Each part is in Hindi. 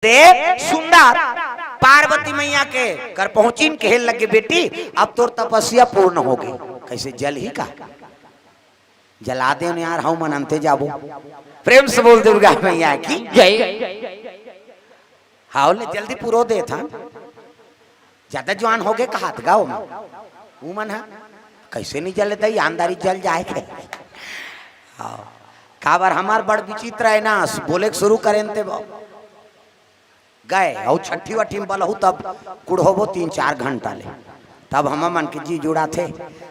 दे सुंदर पार्वती मैया के कर पहुंची कहने लगे बेटी अब तो तपस्या पूर्ण हो गई। कैसे जल ही का जला दे यार हम मनते जाबो प्रेम से बोल दुर्गा मैया की जय। हाँ जल्दी पूरो दे था ज्यादा जवान हो गए कहा गाँव में वो मन है कैसे नहीं जले दई आंदारी जल जाए के। हाँ काबर हमार बड़ विचित्र है ना बोले शुरू करें ते गए और छठी वठी में बलहू तब कुड़ होबो 3-4 घंटा ले तब हम मन के जी जुड़ा थे।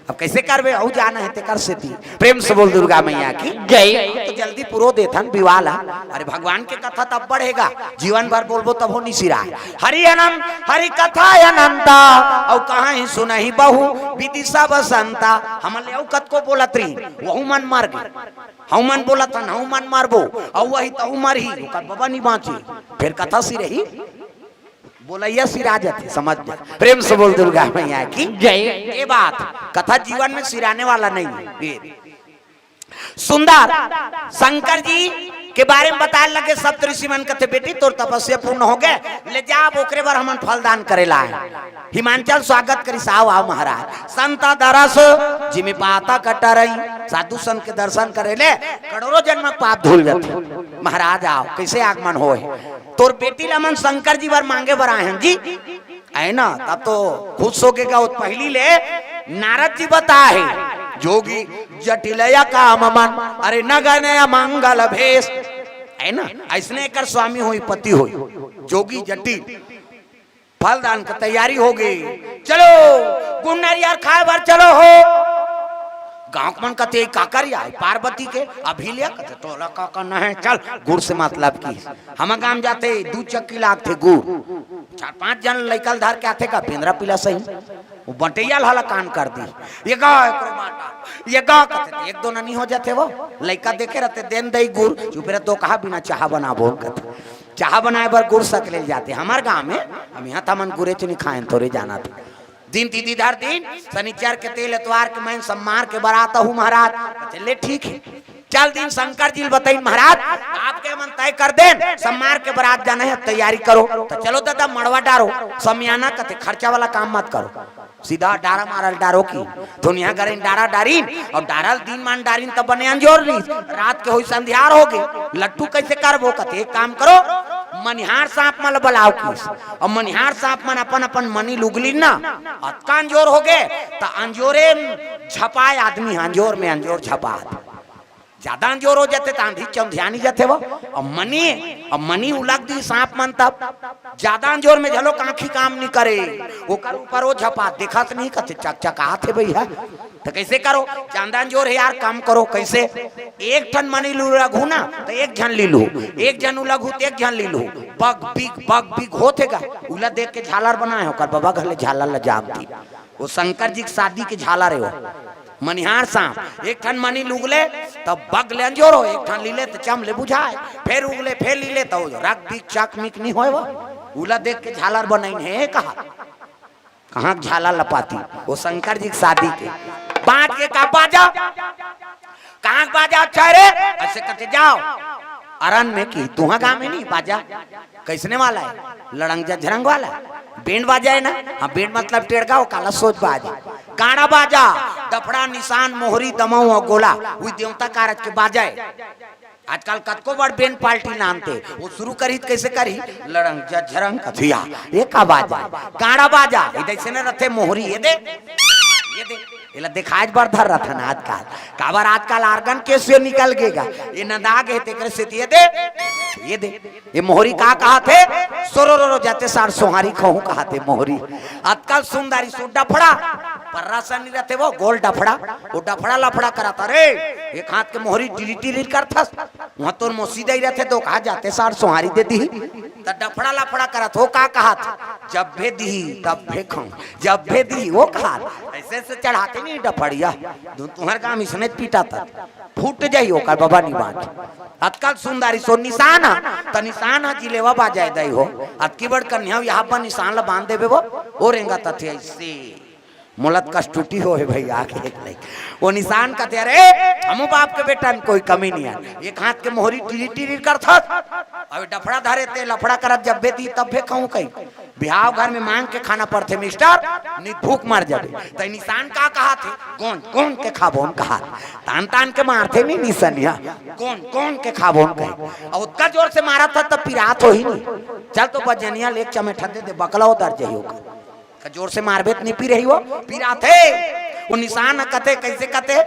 अब कैसे करबे औ जाना है ते कर से थी प्रेम से बोल दुर्गा मैया की जय। तो जल्दी पूरो देथन विवाला अरे भगवान के कथा तब बढ़ेगा जीवन भर बोलबो तब हो नहीं सिरा हरि अनंत हरि कथा अनंता और कहां ही सुनहि बहु विदिशा बसंता हमले औ कत को बोलत रही वहु मन मार गए हम मन बोला था हम मन मारबो और वही तो मर ही बाबा नहीं बाँची फिर कथा सी रही बोलैया सिरा जाते समझ जा प्रेम से बोल दुर्गा मैया की जय। ये बात कथा जीवन में सिराने वाला नहीं है। सुंदर शंकर जी के बारे में बताने लगे सब ऋषि मन कहते बेटी तोर तपस्या पूर्ण हो गए ले जा ओकरे बार हमन फलदान करेला है हिमांचल स्वागत करी साव आओ महाराज संत दरस जिमे पाता कटरई साधु संत के दर्शन करे ले करोड़ों जन्म पाप धुल जाते महाराज आओ कैसे आगमन हो तोर बेटी लमन शंकर जी बार मांगे बर आए हैं जी है ना तब तो खुश हो गएगा पहली ले नारद जी बताए जोगी जटिलया काम मन अरे नगनया मंगल भेष है ना ऐसने कर स्वामी होई पति होई जोगी जटिल फलदान की तैयारी हो गई। चलो गुन्नर यार खाए बार चलो हो गांव मन कहते काकर आए पार्वती के अभी लिया कहते तोला का करना है चल गुड़ से मतलब की हम गांव जाते 2 चक्की लागते गुड़ 4-5 जन लैकल धार के आते का पिंदरा पिला सही वो बटैया हला कान कर दी ये गा कहते 1-2 नहीं हो जाते वो लड़का देखे रहते देन दई गुड़ चुप रहे तो कहा बिना चाह बना बोल कहते चाह बनाए बर गुड़ सक ले जाते हमारे गाँव में हम यहाँ था मन गुरे चुनी खाए थोड़े जाना था दिन तीधर दिन शनिचर के तेल एतवार के मैं सम्मार के बराता हूँ महाराज चले ठीक है चल दिन शंकर जी बताई महाराज आपके मन तय कर दे सम्मार के बारात जाना है तैयारी करो तो चलो दादा मड़वा डारो समियाना कहते खर्चा वाला काम मत करो सीधा डारा मारल डारो की दुनिया करे डारा डारीन और डारल दिन मान डारीन तब बने अंजोर ली रात के हुई संध्यार हो गए लट्टू कैसे करबो कहते एक काम करो मनिहार सांप मल बलाओ की और मनिहार सांप मन अपन अपन मनी लुगली ना अतका अंजोर हो गए तो अंजोरे झपाए आदमी अंजोर में अंजोर झपा ज्यादा अंजोर हो जाते तो आंधी चौंधियानी जाते वो और मनी उलग दी सांप मन तब ज्यादा अंजोर में झलो आंखी काम नहीं करे ओकर ऊपर वो झपा देखा तो नहीं कहते चकचकाते भैया तो कैसे करो चांदा अंजोर है यार काम करो कैसे एक ठन मनी लुगू ना तो एक जन ले लो एक जन उलगू तो एक जन ले लो बग बिग होतेगा उला देख के झालर बनाए ओकर बाबा घले झालर ला जाम थी वो शंकर जी की शादी के झालर है वो मनिहार सांप एक ठन मनी लुगले तब बग ले अंजोरो एक ठन लीले तो चम ले बुझाए फिर उगले फिर लीले तो रग बिक चाक मिक नहीं होए वो उला देख के झालर बनाइन है कहाँ झाला लपाती वो शंकर जी की शादी के बांट के का बाजा कहाँ बाजा अच्छा रे ऐसे कहते जाओ अरन में की तुहा गाँव में नहीं बाजा कैसने वाला है लड़ंग झरंग वाला बैंड बाजा है ना हाँ बैंड मतलब टेढ़गा काला सोच बाजा काड़ा बाजा डफड़ा निशान मोहरी दमऊ और गोला वही देवता कारज के बाजा है आजकल कतको बड़ बैंड पार्टी नामते वो शुरू करी कैसे करी लड़ंग झरंग कथिया ये का बाजा काड़ा बाजा इधर न रथे मोहरी ये दे ये दिखाज बर धर रहा था ना आजकल काबर आजकल आर्गन कैसे निकल गएगा ये नदाग है तेरे से ये दे ये मोहरी का कहा थे सोरो जाते सार सोहारी कहूँ कहा थे मोहरी आजकल सुंदरी सो डफड़ा पर्रा सा नहीं रहते वो गोल डफड़ा वो डफड़ा लफड़ा कराता रे एक हाथ के मोहरी टिली करता वहां तो मोसीदा ही रहते तो कहा जाते सार सोहारी दे दी तो डफड़ा लफड़ा करत हो का कहा जब भे दी तब भे खाऊं जब भे दी वो खा ऐसे से चढ़ाते नहीं डफड़िया तुम्हारे काम इसने पीटा था फूट जाई ओकर बाबा नहीं बात आजकल सुंदरी सो निशान तो निशान जिलेवा बाजाए दई हो अतकी बड़ कन्या यहाँ पर निशान ला बांध देवे वो रेंगा तथे ऐसे मुलत कष्ट टूटी हो है भैया आके देख ले वो निशान का तेरे हम बाप के बेटा में कोई कमी नहीं है एक हाथ के मोहरी टीरी टीरी करता अब डफड़ा धरे ते लफड़ा करत जब बेती तब फे कहूं कहीं बिहाव घर में मांग के खाना पड़ते मिस्टर नहीं भूख मर जाबे तो निशान का कहा थे कौन कौन के खाबोन कहा तान तान के मारते नहीं निशानिया कौन कौन के खाबोन कहे और उतना जोर से मारा था तब पिरात हो ही नहीं चल तो बजनिया लेक चमेठा दे बकला उतर जाइयो जोर से मारबे नहीं पी रही हो पीरा थे वो निशान कथे कैसे कथे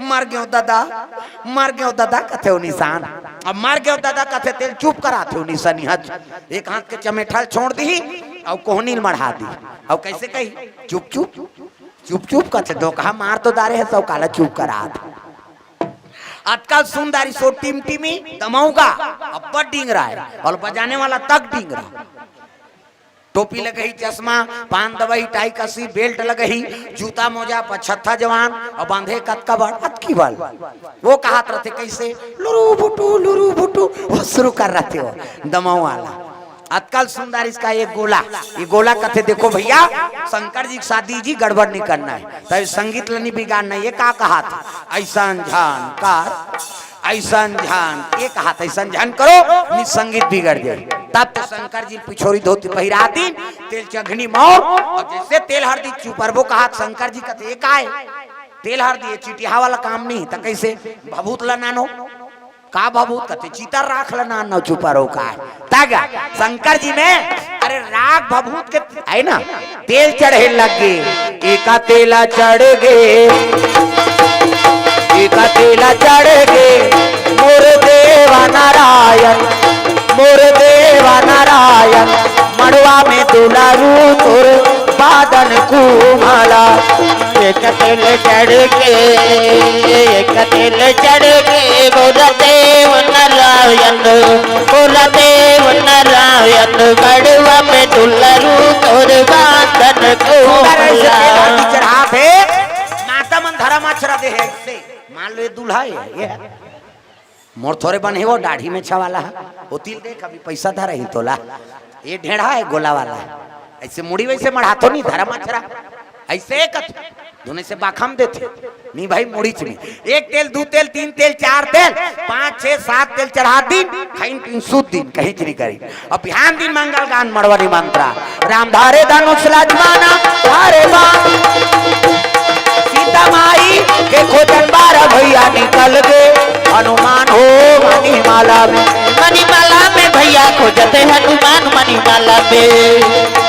मर गयो दादा कथे वो निशान अब मर गयो दादा कथे तेल चुप करा थे निशानी हाथ एक हाथ के चमेठा छोड़ दी और कोहनी मढ़ा दी और कैसे कही चुप चुप चुप चुप कथे दो कहा मार तो दारे है सब काला चुप करा आजकल सुंदरी सो टीम टीमी दमाऊगा अब डिंग रहा है और बजाने वाला तक डिंग रहा टोपी लगही चश्मा पान दवाई टाई कसी बेल्ट लगही जूता मोजा पछत्ता जवान और बांधे कतका बड़ की बल वो कहत रहते कैसे लुरु बुटू वो शुरू कर रहे हो दमाऊ वाला आजकल सुंदर इसका ये गोला कथे देखो भैया शंकर जी शादी जी गड़बड़ नहीं करना है तभी संगीत लनी बिगाड़ना ये का कहा था ऐसा जानकार ऐसा ध्यान ये कहा था ऐसा ध्यान करो नि संगीत बिगड़ जाए तब तो शंकर जी पिछोरी धोती पहिरा दी तेल चघनी मोर और जैसे तेल हल्दी चुपरबो कहा शंकर जी का एक आए तेल हल्दी चिटिया वाला काम नहीं तो कैसे भभूत ला नानो का भभूत कहते चीतर राख ला नानो चुपरो का तगा शंकर जी में अरे राग भभूत के है ना तेल चढ़े लगे एका तेला चढ़ गे एका तेला चढ़ गे मोर देवा नारायण मड़वा में दुलारू तोर बादन कुमाला एक तेल चढ़ के मोर देव नारायण मड़वा में दुलारू तोर बादन कुमाला चढ़ा थे माता मन धरा मछरा दे है मान लो ये दूल्हा है ये मोर थोड़े बने वो दाढ़ी में छवाला है वो तिल देख अभी पैसा धरा ही तोला ये ढेढ़ा है गोला वाला ऐसे मुड़ी वैसे मढ़ा तो नहीं धरा मछरा ऐसे धोने से बाखम देते नहीं भाई मुड़ी में एक तेल दो तेल तीन तेल चार तेल 5 6 7 तेल चढ़ा दिन खाइन तीन सूद दिन कहीं नहीं करी और बिहान दिन मंगल गान मड़वरी मंत्रा राम धारे धनुष लाजमाना धारे सीता माई के खोजन 12 भैया निकल गए हनुमान हो मणिमाला में भैया खोजते हनुमान मणिमाला में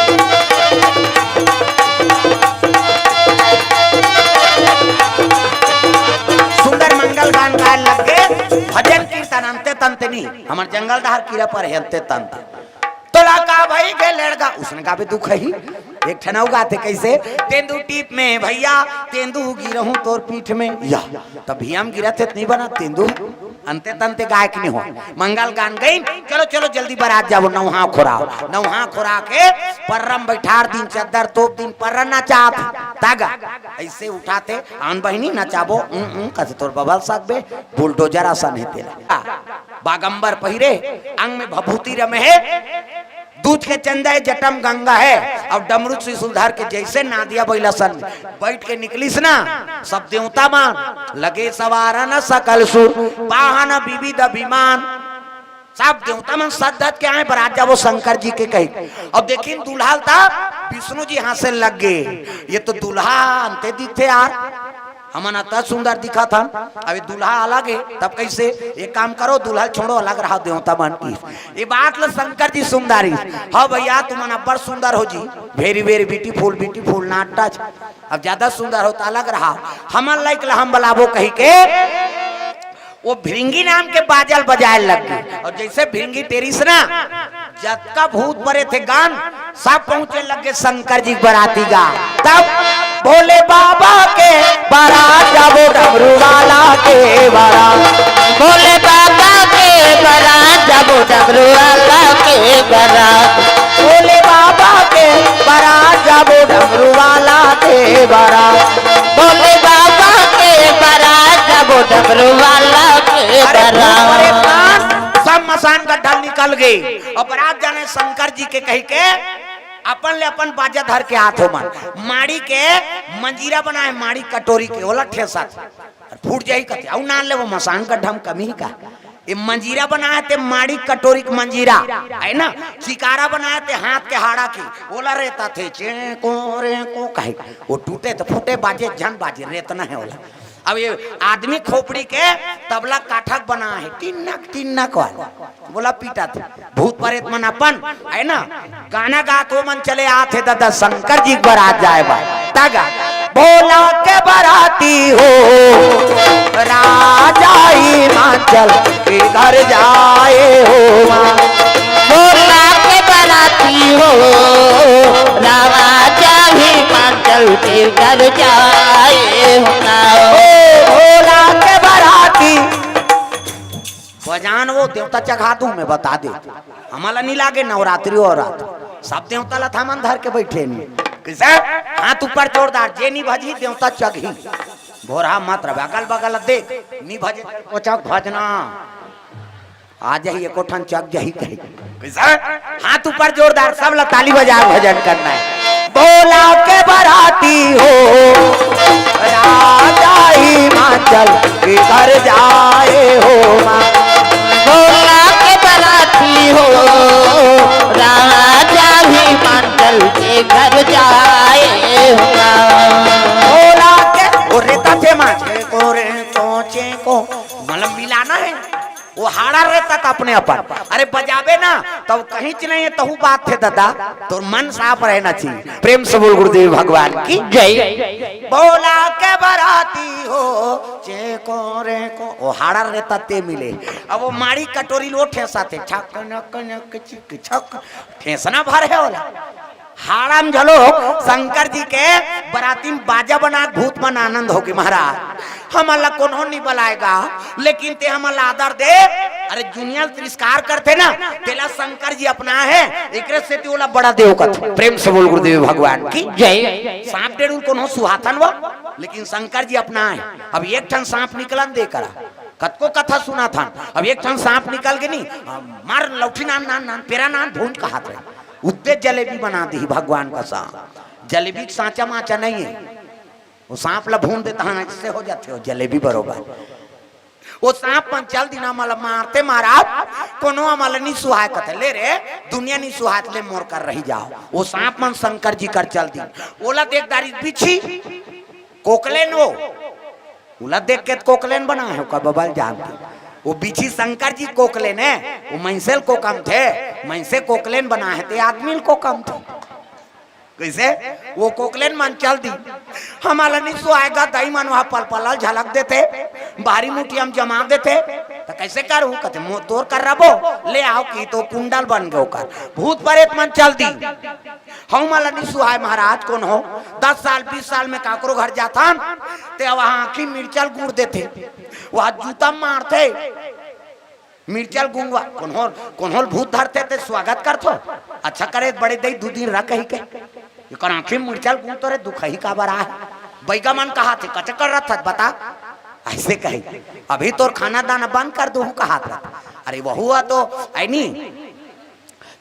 सुंदर मंगल गान गाय लग गए भजन कीर्तन अंते तंते नहीं हमारे जंगल दहार कीड़ा पर है अंते तंत तोला का भाई के लड़का उसने कहा भी दुख ही एक ठनाऊ गाते कैसे तेंदू टीप में भैया तेंदू गिरहूं तोर पीठ में या तभी हम गिरा थे नहीं बना तेंदू अंते तंते गायक नहीं हो मंगल गान गई चलो चलो जल्दी बारात जाओ नौहा खोरा के पर्रम बैठार दिन चद्दर तोप दिन पर्र नचात तागा ऐसे उठाते आन बहिनी नचाबो कसे तोर बबल सकबे बुलडोजर आसन है तेरा बागंबर पहिरे अंग में भभूति रमे है दूध के चंदा जटम गंगा है और डमरू से सुधार के जैसे नादिया बैला सन बैठ के निकलिस ना सब देवता मान लगे सवारा न सकल सुर पाहन विविध अभिमान सब देवता मन सद्दत के आए बरात जाबो शंकर जी के कही अब देखिन दुल्हा था विष्णु जी हाथ से लग गए ये तो दुल्हा अंते दिखे यार हमन अत सुंदर दिखा था अभी दुल्हा अलग है तब कैसे एक काम करो दुल्हा छोड़ो अलग रहा देवता बन की ये बात लो शंकर जी सुंदरी हाँ भैया तुम अब्बर सुंदर हो जी very very beautiful not touch अब ज्यादा सुंदर हो तो अलग रहा हमन लाइक हम बलाबो कही के वो भिंगी नाम के बाजल बजाए लग गए और जैसे भिंगी टेरिस ना जब का भूत परे थे गान सब पहुंचे लगे शंकर जी बराती गा तब भोले बाबा के बारात जाबो डमरू वाला के बारात भोले बाबा के बारात जाबो डमरू वाला के बारात भोले बाबा के बारात जाबो डमरू वाला के बारात भोले बाबा के बारात जाबो डमरू वाला के बारात सब मसान का ढल निकल गई और बारात जाने शंकर जी के कही के अपन ले अपन बाजा धर के हाथ हो मन माड़ी के मंजीरा बनाए माड़ी कटोरी के ओला ठेसा फूट जाई कते औ नान ले वो मसान का ढम कमी का ये मंजीरा बनाए थे माड़ी कटोरी का मंजीरा है ना चिकारा बनाए थे हाथ के हाड़ा की ओला रहता थे चेको रेको कहे वो टूटे तो फूटे बाजे झन बाजे रेतना है ओला अब ये आदमी खोपड़ी के तबला काठक बना है टिन्नक वाला बोला पीटा थे भूत प्रेत मन अपन है ना गाना गा तो मन चले आते दादा शंकर जी बारात जाए बा तागा बोला के बराती हो राजा हिमाचल के घर जाए हो बोला के बराती हो राजा हिमाचल के घर जाए हो बोला के बराती बजान वो देवता चखा दूं मैं बता दे हमारा नहीं लागे नवरात्रि और रात सब देवता लथा मन धर के बैठे नहीं किसे हाथ ऊपर जोरदार जे नहीं भजी देवता चघी भोरा मत रह अगल बगल देख नहीं भजे को चक भजना आ जाइए कोठन चक जाही कही किसे हाथ ऊपर जोरदार सब ला ताली बजा भजन करना है बोला के बराती हो राजा हिमाचल के घर जाए हो बोला के बराती हो राजा हिमाचल के घर जाए हो बोला के वो रेता थे माचे को रे कोचे को मतलब मिलाना है वो हाड़ा रहता था अपने अपन अरे बजावे ना तो कहीं च नहीं है तहु बात थे दादा तो मन साफ रहना चाहिए प्रेम से बोल गुरुदेव भगवान की जय बोला के बराती हो चेको रे को वो हाड़ा रहता ते मिले अब वो माड़ी कटोरी लो ठेसा थे छक नक नक चिक छक ठेसना भर है वाला हाड़म झलो शंकर जी के बराती बाजा बना भूत मन आनंद होगी महाराज हमारा कौन नहीं बुलाएगा लेकिन ते हमारा आदर दे अरे दुनिया तिरस्कार करते ना तेला शंकर जी अपना है एक से तेला बड़ा देव का प्रेम से बोल गुरुदेव भगवान की जय सांप डेढ़ कौन हो सुहातन वो लेकिन शंकर जी अपना है अब एक ठन सांप निकलन दे करा कत को कथा सुना था अब एक ठन सांप निकल के नहीं मार लौठी नान नान नान पेरा नान भून का हाथ रहे उतने जलेबी बना दी भगवान का सांप जलेबी सांचा माचा नहीं है वो सांप ला भून देता है इससे हो जाते हो जलेबी बरोबर वो सांप मन चल दिना मला मारते मारा कोनो हमारा नहीं सुहाय कथे ले रे दुनिया नहीं सुहात ले मोर कर रही जाओ वो सांप मन शंकर जी कर चल दी ओला देख दारी बिछी कोकलेन वो ओला देख के कोकलेन बना है का बबल जानते वो बिछी शंकर जी कोकलेन है वो मैंसेल को कम थे मैंसे कोकलेन बना है ते आदमी को कम थे कैसे वो कोकलेन मन चल दी हमारा नहीं सो आएगा दही मन वहां पल पल झलक देते बारी मुठी हम जमा देते तो कैसे कर हूँ कहते मुंह तोड़ कर रबो ले आओ की तो कुंडल बन गयो कर भूत प्रेत मन चल दी हम माला नहीं सुहाय महाराज कौन हो 10 साल 20 साल में काकरो घर जाता ते वहां आखी मिर्चल गुड़ देते वहां जूता मारते मिर्चल गुंगवा कौन होल भूत धरते थे स्वागत करतो अच्छा करे बड़े दई 2 दिन रह कही के ये आंखें मिर्चल गुंग तो रे दुख ही का बरा है बैगा मन कहा थे कच कर रहा था बता ऐसे कही अभी तो खाना दाना बंद कर दो कहा था अरे वह हुआ तो आई नहीं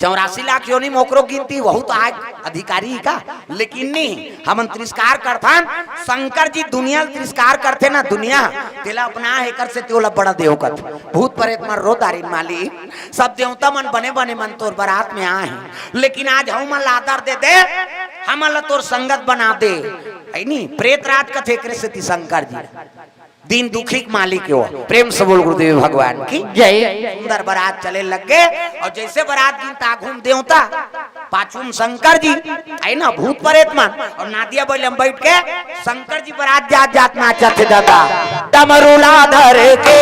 84 लाख योनि मोकरो गिनती बहुत आग अधिकारी का लेकिन नहीं हम तिरस्कार करथन शंकर जी दुनिया तिरस्कार करते ना दुनिया तेला अपना हेकर से तेला बड़ा देव कथ भूत प्रेत मन रोदारी माली सब देवता मन बने बने मन तोर बारात में आए हैं लेकिन आज हम मन आदर दे दे हम तोर संगत बना दे है नहीं प्रेत रात कथे करे से शंकर जी दिन दुखी मालिक हो प्रेम से बोल गुरुदेव भगवान की जय सुंदर बारात चले लग गए और जैसे बारात गिनता घूम देवता पाचुम शंकर जी आई ना भूत प्रेत मन और नादिया बोले हम बैठ के शंकर जी बारात जात जात नाचा थे दादा डमरूला धर के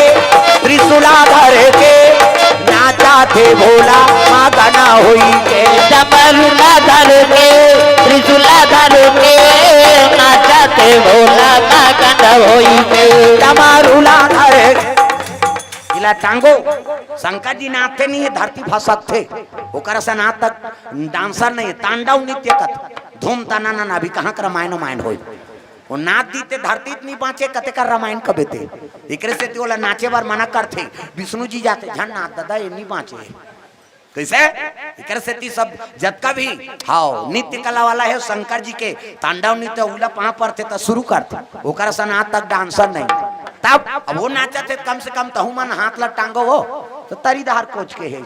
त्रिशूला धर के नाचा थे भोला माँ गाना हुई के डमरूला धर के त्रिशूला धर के नाचा थे भोला माँ गाना हुई के डमरूला धर इला टांगो शंकर जी नाचते नहीं है धरती फसक थे ओकर से नाच तक डांसर नहीं तांडव नृत्य कथ धूम तना ना अभी कहाँ का रामायण मायन हो वो नाच दीते धरती नहीं बाँचे कते का रामायण कबे थे एक से नाचे बार मना करते विष्णु जी जाते झन नाच दादा ये नहीं बाँचे कैसे इकर से ती सब जतका भी हाउ नित्य कला वाला है शंकर जी के तांडव नृत्य उला पहाँ पर थे तो शुरू करते ओकर सन आज तक डांसर नहीं तब अब वो नाचा थे कम से कम तहु मन हाथ ला टांगो हो तो तरी दहार कोच के है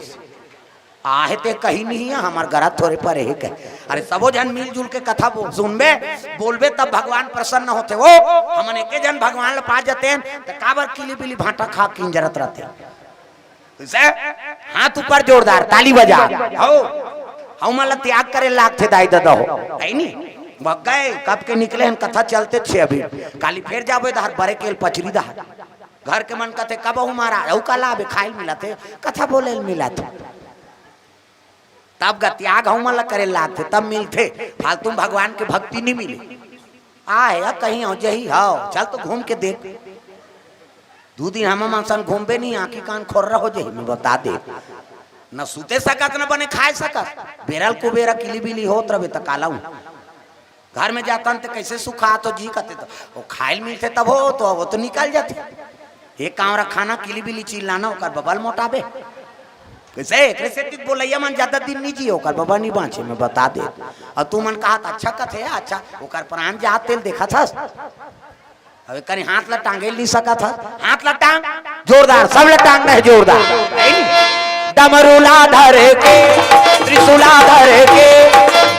आहे ते कहीं नहीं है हमार गरा थोड़े पर है के अरे सबो जन मिलजुल के कथा सुनबे बोलबे तब भगवान प्रसन्न होते वो हमन एके जन भगवान ला पा जाते हैं तो काबर किली बिली भाटा खा किंजरत रहते हाथ ऊपर जोरदार ताली बजा हो मला त्याग करे लाग थे दाई दादा हो है नी भग गए कब के निकले हम कथा चलते छे अभी काली फिर जाबे दहर बरे केल पचरी दहर घर के मन कथे कब हमारा औ कला बे खाइल मिला थे कथा बोले मिला थे तब त्याग हम मला करे लाग थे तब मिलते फालतू भगवान के भक्ति नहीं मिली आए कहीं हो जही हाओ चल तो घूम के देख 2 दिन हम मानसन घूमबे नहीं आंखी कान खोर्रा हो जाए मैं बता दे न सूते सकत न बने खाए सकत बेरल को बेरा किली बिली होत रहे त काला घर में जाता तो कैसे सुखा तो जी कहते तो वो खाइल मिलते तब हो तो वो तो निकल जाते एक कांवरा खाना किली बिली चिल्लाना ओकर बबल मोटाबे कैसे कैसे तित बोलैया मन ज्यादा दिन नहीं जी ओकर बबा नहीं बाँचे मैं बता दे और तू मन कहा अच्छा कथे अच्छा ओकर प्राण जा तेल देखा था अबे कहीं हाथ ला टांगे नहीं सका था हाथ ला टांग जोरदार सब ला टांग है जोरदार डमरूला धर के त्रिशूला धर के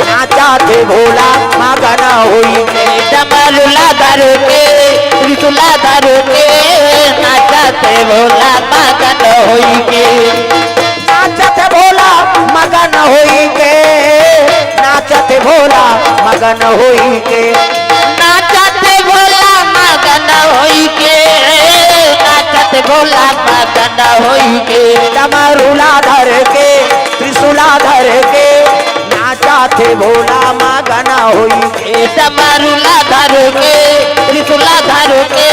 नाचा थे भोला मगन होई के डमरूला धर के त्रिशूला धर के नाचा थे भोला मगन होई के नाचा थे भोला मगन होई के नाचा थे भोला मगन होई के नाचते भोला मगन होई के नाचते भोला मगन होई के डमरूला धर के त्रिशूला धर के नाचा थे भोला मगन होई के डमरूला धर के त्रिशूला धर के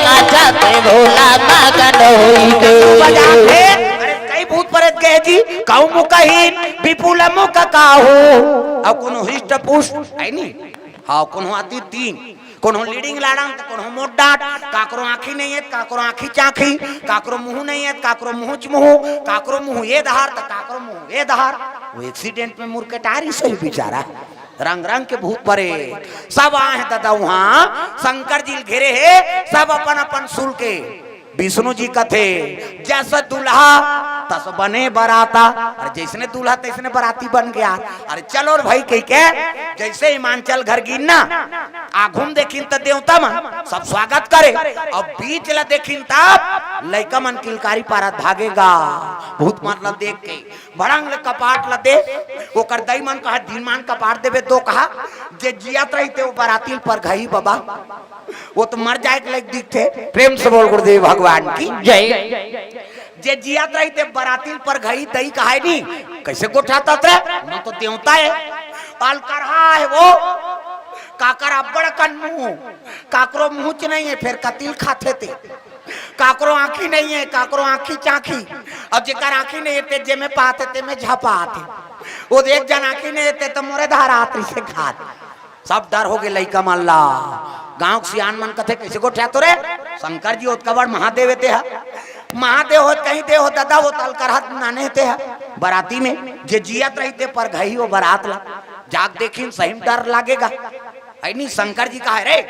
नाचते भोला मगन होई के कई भूत प्रेत कहे जी कहूँ मुकहीन विपुल मुख काहू अब कोनो हिष्ट पुष्ट है नी हाँ कोनो आती 3 कोनो लीडिंग लाड़म तो कोनो मोट डाट काकरो आँखी नहीं है काकरो आँखी चाखी काकरो मुंह नहीं है काकरो मुंह मुंह काकरो मुंह ये दहार तो काकरो मुंह ये दहार वो एक्सीडेंट में मुर्केटारी सही बेचारा रंग रंग के भूत परे सब आए हैं दादा वहाँ शंकर जी घेरे है सब अपन अपन सुल के विष्णु जी का थे जैसा दूल्हा तस बने बराता अरे जैसने दूल्हा तैसने बराती बन गया अरे चलो और भाई कही के जैसे हिमांचल घर गिरना आघुम देखिन त देवता मन सब स्वागत करे और बीच ला देखिन तब लइका मन किलकारी पारत भागेगा भूत मन ला देख के भड़ंग ले कपाट ला दे ओकर दई मन कहा दिन मान कपाट देवे तो कहा जे जियात रही थे वो बराती पर घई बाबा वो तो मर जाए के लायक दिखते प्रेम से बोल गुरुदेव भगवान की जय जे जियात रही थे बराती पर घई दई कहा नहीं कैसे गोठाता थे न तो देवता है पाल कर है वो काकर अब्बड़ कन मुंह काकरो मुंह नहीं है फिर कतिल खाते थे काकरो आंखी नहीं है काकरो आंखी चाखी अब जेकर आंखी नहीं है जे में पाते ते में झपा आते वो एक जन आंखी नहीं है तो मोरे धारा आत्री से खाते सब डर हो गए लइका मल्ला गांव सियान मन कथे कैसे को ठा तो रे शंकर जी होत कबड़ महादेव ते है महादेव होत कहीं दे हो दादा वो तल कर हाथ नाने ते है बराती में जे जियत रही पर घई वो बारात ला जाग देखिन सही डर लागेगा आई नहीं शंकर जी कहा रे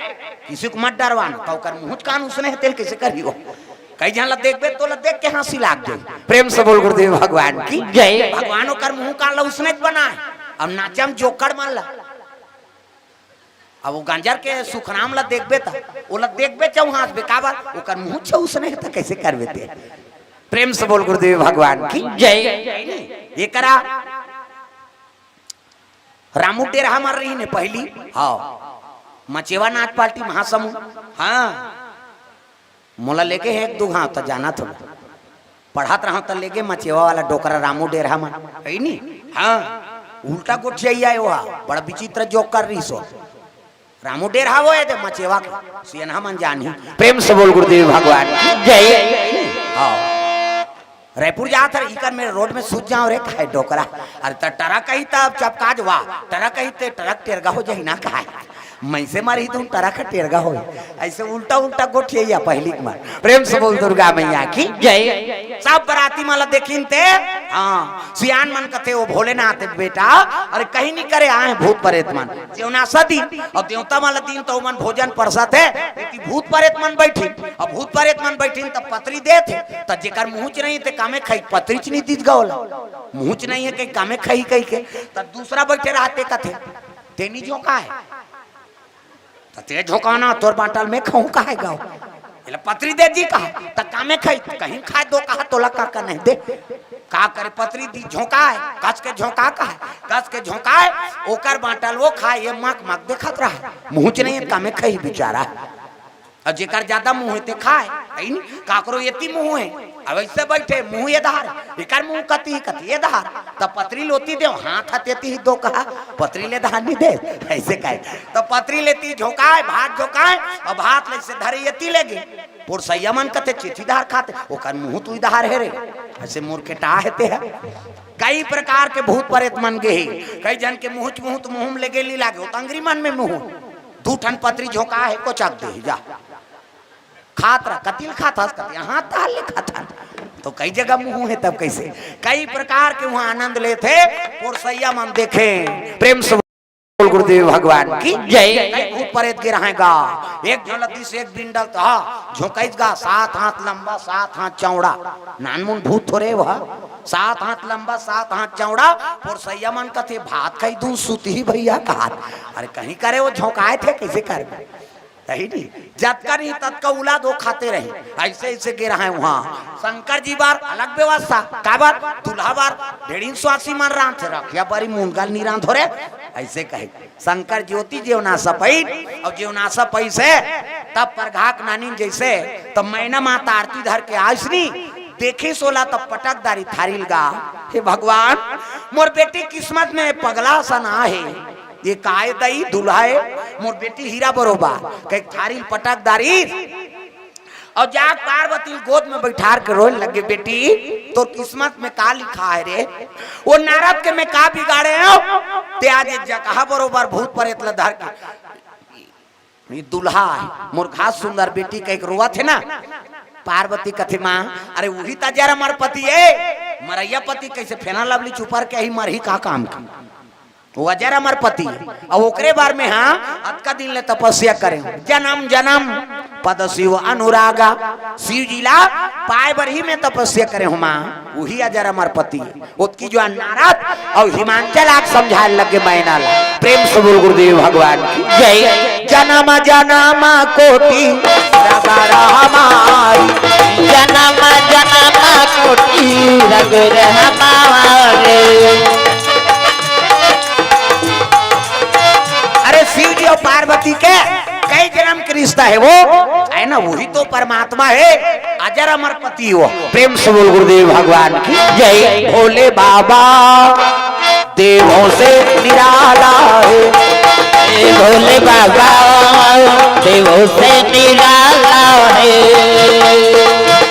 किसी को मत डरवाना तो कर मुंह कान उसने तेल कैसे करियो कई जन ला देखबे तो ला देख के हंसी लाग जाए प्रेम से बोल गुरुदेव भगवान की जय भगवान कर मुंह कान ला उसने बना अब नाचम जोकड़ मान ला अब वो गंजर के सुखनाम ला देखबे ता वो ला देखबे चाहू हाथ बे काबा ओकर मुंह छ उसने त कैसे करबे ते प्रेम से बोल गुरुदेव भगवान की जय ये करा रामू टेरा हमार रही ने पहली हाँ मचेवा नाच पार्टी महासमूह हाँ मोला लेके है 1-2 घाव तो जाना थोड़ा पढ़ात रहा तो लेके मचेवा वाला डोकरा रामू डेरा हमार है नी हाँ उल्टा गोठिया है वहा बड़ा विचित्र जोक कर रही सो रामू डेरा वो है मचेवा के सियना मन जानी प्रेम से बोल गुरुदेव भगवान जय हाँ रायपुर जा था इकर मेरे रोड में सूझ जाओ रे खाए डोकरा अरे तो टरक कही तब चपकाज वाह टरक कही ते टरक टेरगा हो जाए ना खाए मैं से मारी तुम तरह का टेरगा हो ऐसे उल्टा उल्टा गोठिया पहली मार। प्रेम से बोल दुर्गा मैया की जय। सब बराती माला देखिन ते हाँ सियान मन कथे वो भोलेनाथ बेटा अरे कहीं नहीं करे आए भूत प्रेत मन जेवना सदी और देवता माला दिन तो मन भोजन परसत है कि भूत प्रेत मन बैठी और भूत प्रेत मन बैठी तब पत्री दे थे तब जेकर मुंहच नहीं थे कामे खाई पत्री च नहीं दीज गौला मुंहच नहीं है कहीं कामे खाई कहीं के तब दूसरा बैठे रहते कथे तेनी झोंका है ते झोंकाना तोर बाटल में खाऊं का है गाओ पत्री दे दी कहा तब कामे खाई कहीं खाए दो कहा तोला का नहीं दे का करे पत्री दी झोंका है कस के झोंका का है कस के झोंका है ओकर बाटल वो खाए ये मक मक देखत रहा मुंह नहीं कामे खाई बेचारा और जेकर ज्यादा मुंह है ते खाए नहीं काकरो येती मुंह है अब ऐसे बैठे मुंह ये धार एकर मुंह कती कती ये धार तब पत्री लोती दे हाथ हतेती ही दो कहा पत्री ले धार नहीं दे ऐसे कहे तो पत्री लेती झोंकाए भात झोंकाए और भात ले से धरे येती लेगे पुरसैया मन कते चिट्ठी धार खाते ओकर मुंह तू धार है रे ऐसे मूर्खेटा हेते है कई प्रकार के भूत प्रेत मन गे कई जन के मुंह में लेगे ली लागे अंगरी मन में मुंह दू ठन पत्री झोंका है को चक दे जा खात रहा कतिल खाता यहाँ ताल लिखा था तो कई जगह मुंह है तब कैसे कई प्रकार के वहाँ आनंद लेते पुरसैया मन देखे प्रेम से गुरुदेव भगवान की जय। भूत प्रेत गिर रहेगा एक झलती से एक बिंडल था झोंकेगा 7 हाथ लंबा 7 हाथ चौड़ा नानमुन भूत थोड़े वह 7 हाथ लंबा 7 हाथ चौड़ा पुरसैया मन का थे भात कई दूध सूती ही भैया कहा अरे कहीं करे वो झोंकाए थे कैसे कर नहीं जतका नहीं तत्का उला दो खाते रहे ऐसे ऐसे गिरा है वहाँ शंकर जी बार अलग व्यवस्था का बार दूल्हा बार 150 स्वासी मन रहा थे रखिया बड़ी मुनगल नीरान थोड़े ऐसे कहे शंकर ज्योति जेवना सपई और जेवना सपई से तब प्रघाक नानी जैसे तब मैना माता आरती धर के आसनी देखे सोला तब पटकदारी थारिल गा हे भगवान मोर बेटी किस्मत में पगला सना है ये काय दई दुल्हाए मोर बेटी हीरा बरोबा कई थारी पटकदारी और जाग पार्वती गोद में बैठार के रोने लगे बेटी तो किस्मत में का लिखा है रे वो नारद के में का बिगाड़े हो ते आज जगह बरोबर भूत प्रेत धर के दुल्हा है मोर खास सुंदर बेटी का एक रुआ थे ना पार्वती कथे माँ अरे वही ताजा हमार पति है मरैया पति कैसे फेना लवली चुपर के ही मर ही का काम की वजर अमर पति और ओकरे बार में हाँ अतका दिन ले तपस्या करें जन्म जन्म पद शिव अनुरागा शिव जिला पाए बर ही में तपस्या करें हुमा वही अजर अमर पति उसकी जो नारद और हिमांचल आग समझाने लगे मैना प्रेम से बोल गुरुदेव भगवान की जय। जन्म जन्म कोटि जन्म जन्म कोटि रग हमारे शिव जी और पार्वती के कई जन्म के रिश्ता है वो है ना वही तो परमात्मा है अजर अमर पति वो प्रेम से बोल गुरुदेव भगवान की जय। भोले बाबा देवों से निराला है भोले बाबा देवों से निराला है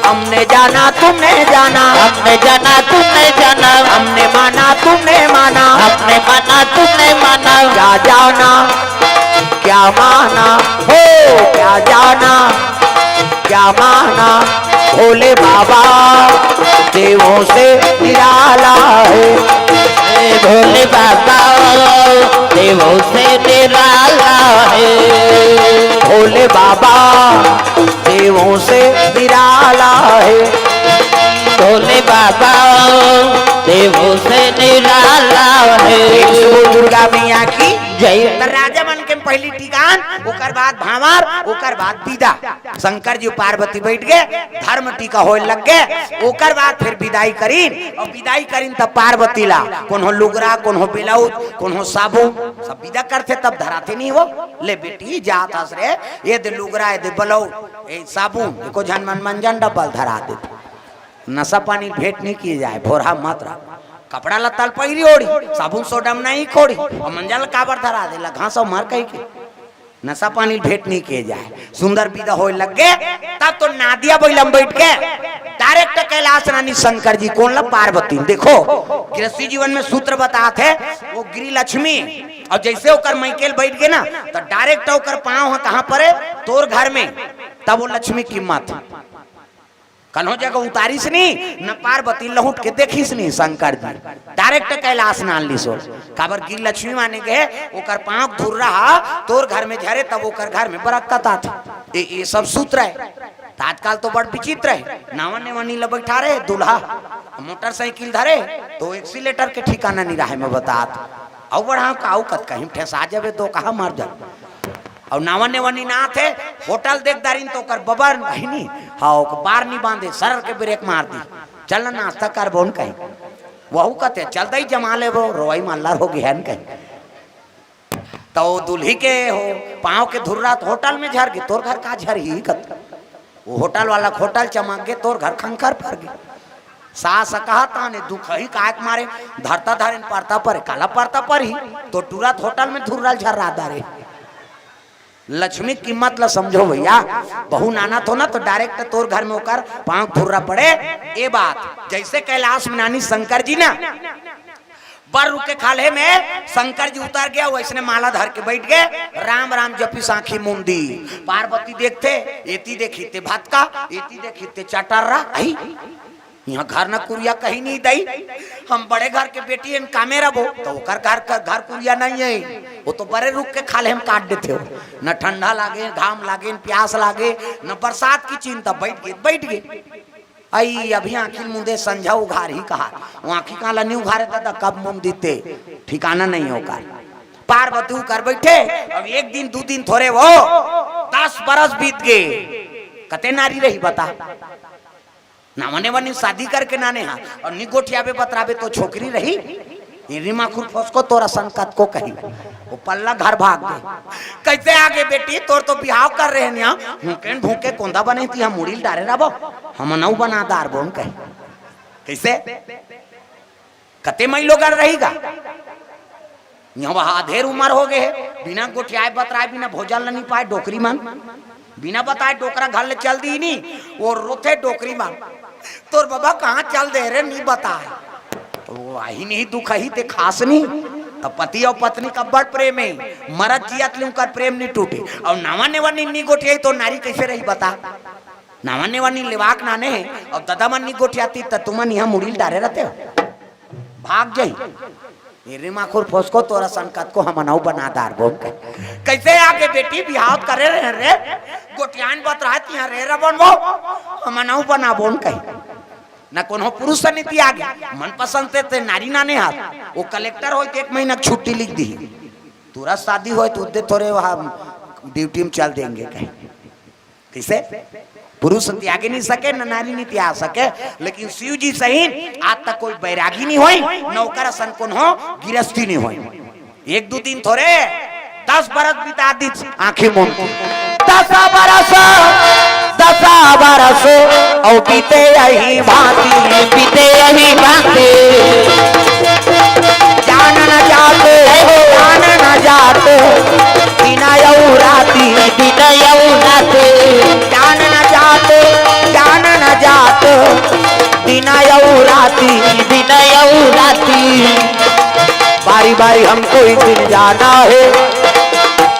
हमने जाना तुमने जाना हमने जाना तुमने जाना हमने माना तुमने माना हमने माना तुमने माना क्या जाना क्या माना हो क्या जाना क्या माना भोले बाबा देवों से निराला है भोले बाबा देवों से निराला है भोले बाबा देवों से निराला है भोले बाबा देवों से निराला है दुर्गा मैया की जय। राजा मन के पहली टिकान ओकर बाद भावर ओकर बाद विदा शंकर जी पार्वती बैठ गए धर्म टीका होए लग गए ओकर बाद फिर विदाई करीन और विदाई करीन तब पार्वती ला कौन हो लुगरा कौन हो ब्लाउज कौन हो साबुन सब विदा करते तब धराते नहीं वो ले बेटी जात हस रे ये दे लुगरा ये दे ब्लाउज ये साबुन को झनमन मंजन डबल धरा देते नशा पानी भेंट नहीं किए जाए भोरा मात्रा कपड़ा लत्ता पहिरी ओढ़ी साबुन सोडम नहीं खोड़ी और मंजल काबर धरा दे घास मार कही के नशा पानी भेंट नहीं किए जाए सुंदर विदा हो लग गए तब तो नादिया बैलम बैठ के डायरेक्ट कैलाश रानी शंकर जी कौन ला पार्वती देखो गृहस्थी जीवन में सूत्र बताते वो गिरी लक्ष्मी और जैसे ओकर मैकेल बैठ गए ना तो डायरेक्ट ओकर पाँव है कहाँ पर है तोर घर में, तब वो लक्ष्मी कीमत कन्हो जगह उतारिस नहीं न पार्वती लहुट के देखिस नहीं शंकर जी डायरेक्ट कैलाश नाल ली सो काबर की लक्ष्मी माने के ओकर पाँव धुर रहा तोर घर में झरे तब ओकर घर में बरकत आती। ये सब सूत्र है। आजकल तो बड़ विचित्र है, नावन नेवानी ल बैठा रहे दूल्हा मोटरसाइकिल धरे तो एक्सीलेटर के ठिकाना नहीं रहा मैं बतात और बढ़ा काऊ कत कहीं ठेसा जावे तो कहा मर जा और नावन नेवानी ना थे होटल देख दारिन तो कर बबर नहीं हाँ बार नहीं बांधे सर के ब्रेक मार दी चल नाश्ता कर बोन कहीं वह कहते चलते ही जमा ले वो रोई मालदार हो गया कहीं तो दुल्ही के हो पाँव के धुर्रा होटल में झर गए तोर घर का झर ही कत वो होटल वाला होटल चमक गए तोर घर खंखर पर गए सास कहा ताने दुख ही कायक मारे धरता धरे पड़ता पर काला पड़ता पर ही तो तुरंत होटल में धुर्रल झर रहा दारे लक्ष्मी कीमत ला समझो भैया बहु नाना तो ना तो डायरेक्ट तोर घर में होकर पाँव धुर्रा पड़े ये बात जैसे कैलाश में नानी शंकर जी ना पर रुके खाले में शंकर जी उतर गया वैसने माला धर के बैठ गए राम राम जपी साखी मुंदी पार्वती देखते एती देखीते भटका एती देखीते चटर्रा आई यहाँ घर न कुरिया कहीं नहीं दई हम बड़े घर के बेटी कामे रहो तो घर घर कुरिया नहीं है वो तो बड़े रुक के खाले हम काट देते हो न ठंडा लागे घाम लागे न प्यास लागे न बरसात की चिंता बैठ गए आई अभी आखिर मुंदे संझा उघार ही कहा आखिर काला नहीं उघारे था कब मुंह दीते ठिकाना नहीं होगा पार्वती कर बैठे अब एक दिन दो दिन थोड़े वो 10 बरस बीत गए कते नारी रही बता नामने वानी शादी करके नाने हाँ और निगोठियाबे बतराबे तो छोकरी रही रिमा खुरफोस को तोरा संकट को कही वो पल्ला घर भाग गए कैसे आगे बेटी तोर तो बिहाव कर रहे हैं यहाँ भूखे भूखे कोंदा बने थी हम मुड़ी डारे रहो हम नौ बना दार बोन कहे कैसे कते मई लोग रहेगा यहाँ वहां अधेर उम्र हो गए बिना गोठियाए बतराए बिना भोजन नहीं पाए डोकरी मान बिना बताए डोकरा घर ले चल दी नहीं वो रोते डोकरी मान तोर बाबा कहाँ चल दे रहे नहीं बताए तो वो आई नहीं दुख ही ते खास नहीं तो पति और पत्नी का बड़ प्रेम है मरद जियत ले उनका प्रेम नहीं टूटे और नावा नेवानी नहीं गोठियाई तो नारी कैसे रही बता नावा नेवानी लेवाक नाने है और दादा मन नहीं गोठियाती तो तुमन यहाँ मुड़ी डारे रहते हो भाग जाई रिमा खुर फोस को तोरा संकट को हम नौ बना दार बोल के कैसे आगे बेटी बिहाव करे रहे रे गोटियान बत रहती हैं रे रबन वो हम नौ बना बोल कही न कोनो पुरुष से नीति आगे मन पसंद थे नारी नाने हाथ वो कलेक्टर हो तो 1 महीना छुट्टी लिख दी तुरंत शादी हो तो उदे थोड़े वहाँ ड्यूटी में चल देंगे कहीं कैसे पुरुष त्याग नहीं सके न नारी नहीं त्याग सके लेकिन शिव जी सही आज तक कोई बैरागी नहीं हुई नौकर सन कौन हो गिरस्ती नहीं हुई 1-2 दिन थोड़े 10 बरस बिता दी आंखें मूंद 10 बरस और बीते यही भांति जान न जाते बिना यऊ राती जान न जाते बिना यऊ राती बारी बारी हमको एक दिन जाना है